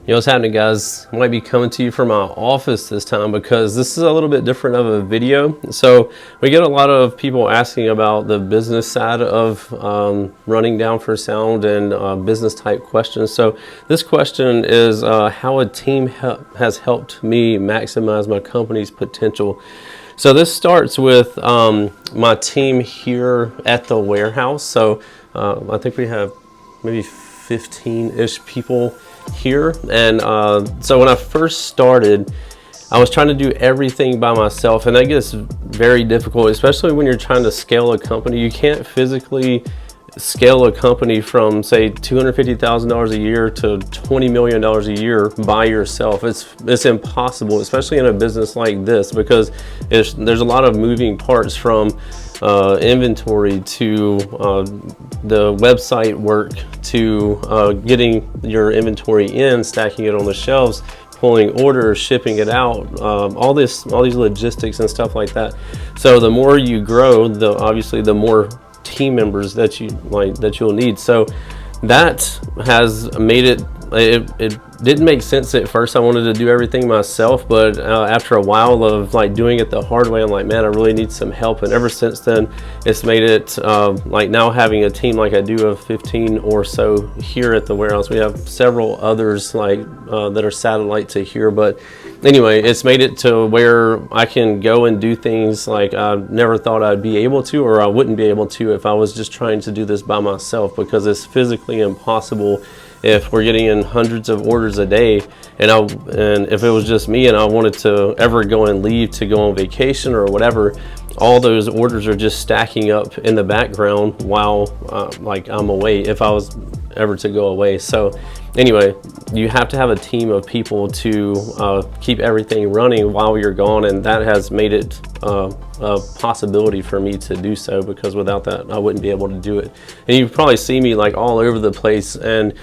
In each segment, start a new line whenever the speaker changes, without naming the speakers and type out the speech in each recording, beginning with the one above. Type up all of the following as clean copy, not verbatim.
Yo, what's happening, guys? I might be coming to you from my office this time because this is a little bit different of a video. So we get a lot of people asking about the business side of running Down4 Sound and business type questions. So this question is how a team has helped me maximize my company's potential. So this starts with my team here at the warehouse. So I think we have maybe 15-ish people here, and so when I first started, I was trying to do everything by myself, and that gets very difficult, especially when you're trying to scale a company. You can't physically scale a company from, say, $250,000 a year to $20 million a year by yourself. It's impossible, especially in a business like this, because there's a lot of moving parts, from inventory to the website work to getting your inventory in, stacking it on the shelves, pulling orders, shipping it out, all these logistics and stuff like that. So the more you grow, obviously the more team members that you'll need. So that has made it didn't make sense at first. I wanted to do everything myself, but after a while of doing it the hard way, I'm like, man, I really need some help. And ever since then, it's made it like now having a team like I do of 15 or so here at the warehouse. We have several others that are satellite to here, but anyway, it's made it to where I can go and do things like I never thought I'd be able to, or I wouldn't be able to if I was just trying to do this by myself, because it's physically impossible. If we're getting in hundreds of orders a day, and if it was just me and I wanted to ever go and leave to go on vacation or whatever, all those orders are just stacking up in the background while I'm away, if I was ever to go away. So anyway, you have to have a team of people to keep everything running while you're gone, and that has made it a possibility for me to do so, because without that I wouldn't be able to do it. And you probably see me all over the place, and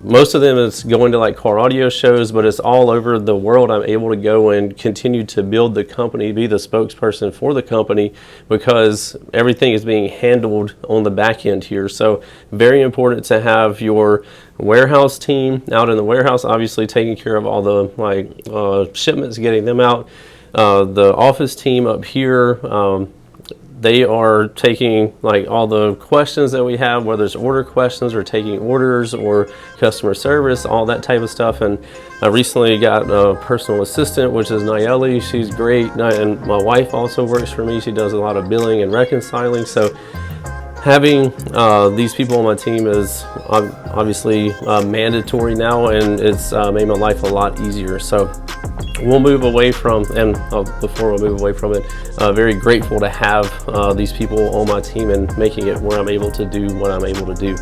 most of them is going to car audio shows, but it's all over the world. I'm able to go and continue to build the company, be the spokesperson for the company, because everything is being handled on the back end here. So very important to have your warehouse team out in the warehouse, obviously taking care of all the shipments, getting them out. The office team up here, they are taking all the questions that we have, whether it's order questions or taking orders or customer service, all that type of stuff. And I recently got a personal assistant, which is Nayeli. She's great, and my wife also works for me. She does a lot of billing and reconciling. So having these people on my team is obviously mandatory now, and it's made my life a lot easier. So we'll move away from, and before we move away from it, very grateful to have these people on my team and making it where I'm able to do what I'm able to do.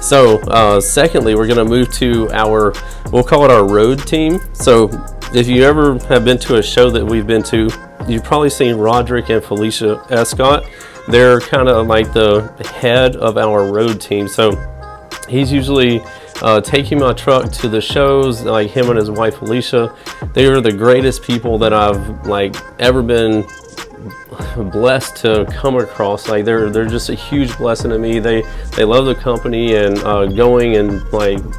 So secondly, we're going to move to we'll call it our road team. So if you ever have been to a show that we've been to, you've probably seen Roderick and Felicia Escott. They're kind of like the head of our road team. So he's usually taking my truck to the shows, him and his wife Felicia. They are the greatest people that I've ever been blessed to come across. They're just a huge blessing to me. They love the company and going and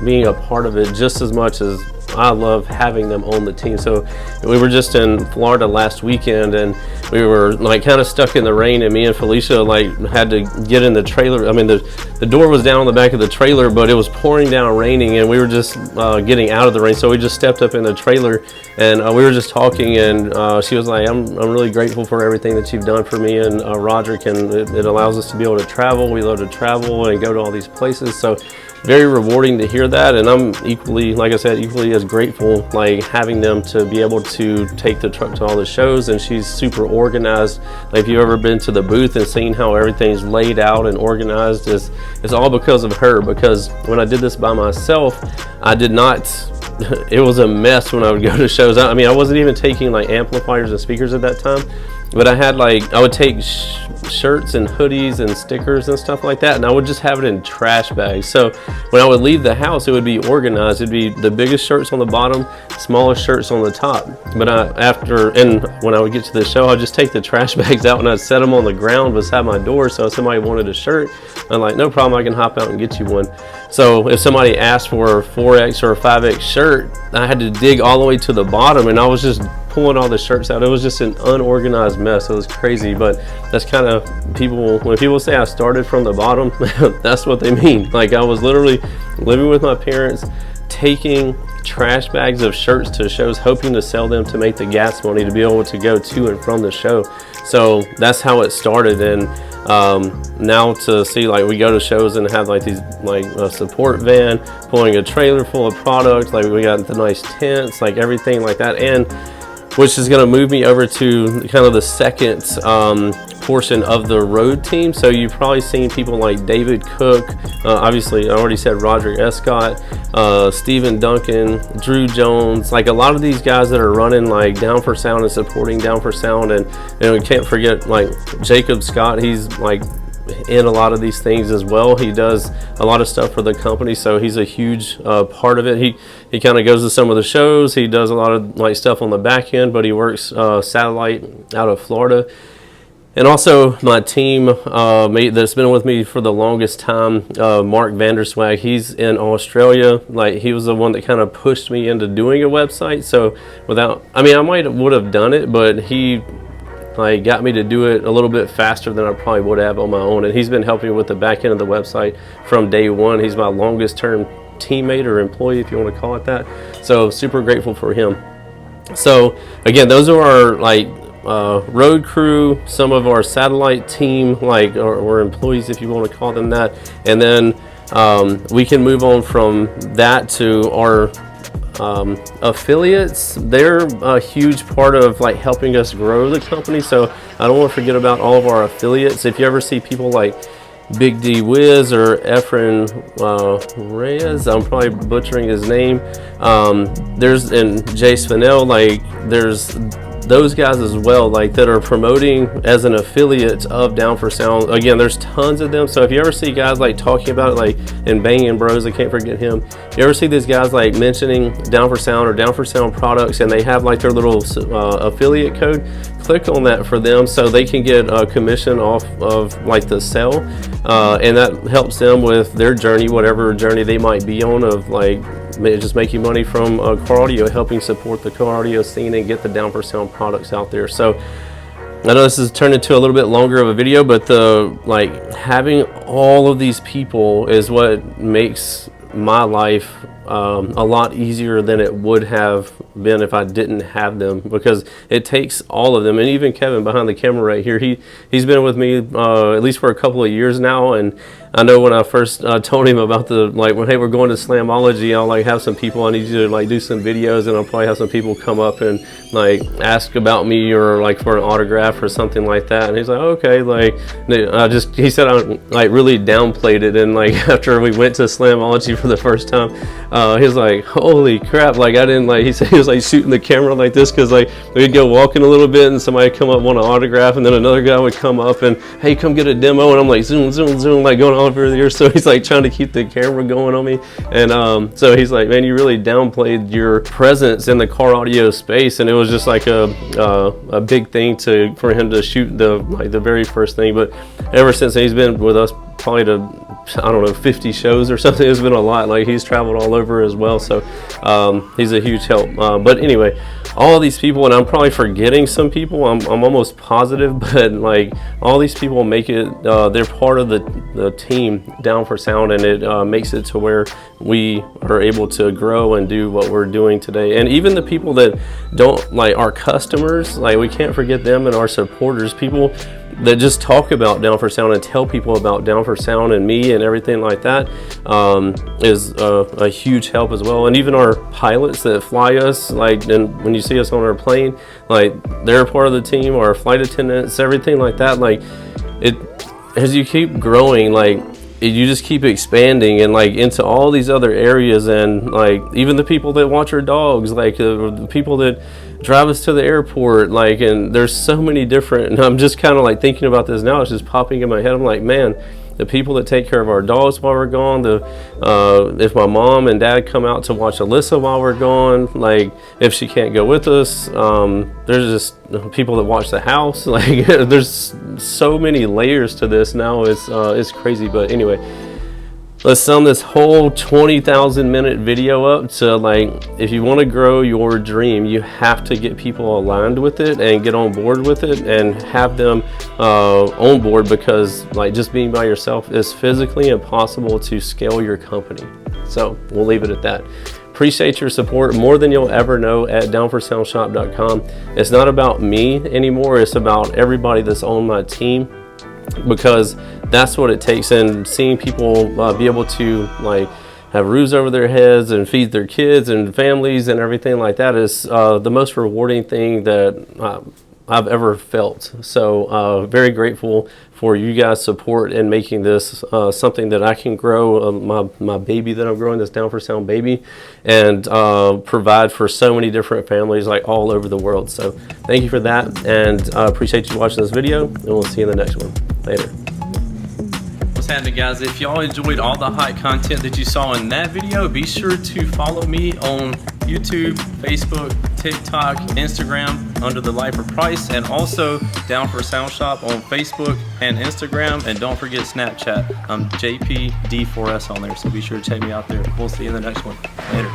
being a part of it just as much as I love having them on the team. So we were just in Florida last weekend, and we were kind of stuck in the rain, and me and Felicia had to get in the trailer. I mean, the door was down on the back of the trailer, but it was pouring down raining, and we were just getting out of the rain. So we just stepped up in the trailer, and we were just talking, and she was like, I'm really grateful for everything that you've done for me and Roderick, and it allows us to be able to travel. We love to travel and go to all these places. So very rewarding to hear that, and I'm equally, like I said, equally as grateful having them to be able to take the truck to all the shows. And she's super organized. If you've ever been to the booth and seen how everything's laid out and organized, it's all because of her. Because when I did this by myself, I did not it was a mess when I would go to shows. I mean, I wasn't even taking amplifiers and speakers at that time. But I had like, I would take shirts and hoodies and stickers and stuff like that, and I would just have it in trash bags. So when I would leave the house, it would be organized. It'd be the biggest shirts on the bottom, smallest shirts on the top. But when I would get to the show, I'd just take the trash bags out and I'd set them on the ground beside my door. So if somebody wanted a shirt, I'm like, no problem, I can hop out and get you one. So if somebody asked for a 4X or a 5X shirt, I had to dig all the way to the bottom, and I was just pulling all the shirts out. It was just an unorganized mess. It was crazy, but that's kind of when people say I started from the bottom, that's what they mean. Like, I was literally living with my parents, taking trash bags of shirts to shows, hoping to sell them to make the gas money to be able to go to and from the show. So that's how it started. And now to see, like, we go to shows and have like these, like a support van pulling a trailer full of products, like we got the nice tents, like everything like that, and which is going to move me over to kind of the second portion of the road team. So you've probably seen people like David Cook, obviously I already said Roderick Escott, Stephen Duncan, Drew Jones, like a lot of these guys that are running like Down for Sound and supporting Down for Sound. And we can't forget like Jacob Scott. He's like in a lot of these things as well. He does a lot of stuff for the company, so he's a huge part of it. He kind of goes to some of the shows. He does a lot of like stuff on the back end, but he works satellite out of Florida. And also my team that's been with me for the longest time, Mark Vanderswag, he's in Australia. Like, he was the one that kind of pushed me into doing a website. So I would have done it, but he like got me to do it a little bit faster than I probably would have on my own. And he's been helping me with the back end of the website from day one. He's my longest term teammate or employee, if you want to call it that. So super grateful for him. So again, those are our like road crew, some of our satellite team, like or employees, if you want to call them that. And then we can move on from that to our affiliates. They're a huge part of like helping us grow the company. So I don't want to forget about all of our affiliates. If you ever see people like Big D Wiz or Efren Reyes, I'm probably butchering his name, and Jay Spinell, like there's those guys as well, like that are promoting as an affiliate of Down for Sound. Again, there's tons of them. So if you ever see guys like talking about it, like in Bangin' Bros, I can't forget him. You ever see these guys like mentioning Down for Sound or Down for Sound products, and they have like their little affiliate code, click on that for them so they can get a commission off of like the sale, and that helps them with their journey, whatever journey they might be on, of like just making money from car audio, helping support the car audio scene and get the Down for Sound products out there. So I know this has turned into a little bit longer of a video, but having all of these people is what makes my life a lot easier than it would have been if I didn't have them, because it takes all of them. And even Kevin behind the camera right here, he's been with me at least for a couple of years now. And I know when I first told him about hey, we're going to Slamology, I'll like have some people, I need you to like do some videos, and I'll probably have some people come up and like ask about me or like for an autograph or something like that. And he's like, okay, like he said I like really downplayed it. And like after we went to Slamology for the first time, he was like, holy crap, like I didn't like, he said he was like shooting the camera like this, because like we'd go walking a little bit and somebody would come up, want an autograph, and then another guy would come up and, hey, come get a demo, and I'm like zoom zoom zoom, like going all over there. So he's like trying to keep the camera going on me. And so he's like, man, you really downplayed your presence in the car audio space. And it was just like a big thing for him to shoot the very first thing. But ever since he's been with us probably to, I don't know, 50 shows or something. It's been a lot. Like, he's traveled all over as well, so he's a huge help. But anyway, all these people, and I'm probably forgetting some people, I'm almost positive, but like all these people make it, they're part of the team Down for Sound, and it makes it to where we are able to grow and do what we're doing today. And even the people that don't, like our customers, like we can't forget them, and our supporters, people that just talk about Down for Sound and tell people about Down for Sound and me and everything like that, is a huge help as well. And even our pilots that fly us, like, and when you see us on our plane, like they're a part of the team, our flight attendants, everything like that. Like, it, as you keep growing, like you just keep expanding and like into all these other areas, and like even the people that watch our dogs, like the people that drive us to the airport, like, and there's so many different, and I'm just kind of like thinking about this now, it's just popping in my head. I'm like, man, the people that take care of our dogs while we're gone, if my mom and dad come out to watch Alyssa while we're gone, like if she can't go with us, there's just people that watch the house. Like there's so many layers to this now. It's crazy. But anyway, let's sum this whole 20,000 minute video up to, like, if you want to grow your dream, you have to get people aligned with it and get on board with it and have them on board, because like just being by yourself is physically impossible to scale your company. So we'll leave it at that. Appreciate your support more than you'll ever know at downforsoundshop.com. It's not about me anymore. It's about everybody that's on my team, because that's what it takes. And seeing people be able to like have roofs over their heads and feed their kids and families and everything like that is the most rewarding thing that I've ever felt. So very grateful for you guys' support in making this something that I can grow, my baby that I'm growing, this Down for Sound baby, and provide for so many different families like all over the world. So thank you for that, and I appreciate you watching this video, and we'll see you in the next one. Later. What's happening, guys? If y'all enjoyed all the hot content that you saw in that video, be sure to follow me on YouTube, Facebook, TikTok, Instagram under the Lifer Price, and also Down for Sound Shop on Facebook and Instagram, and don't forget Snapchat. I'm JPD4S on there, so be sure to check me out there. We'll see you in the next one. Later.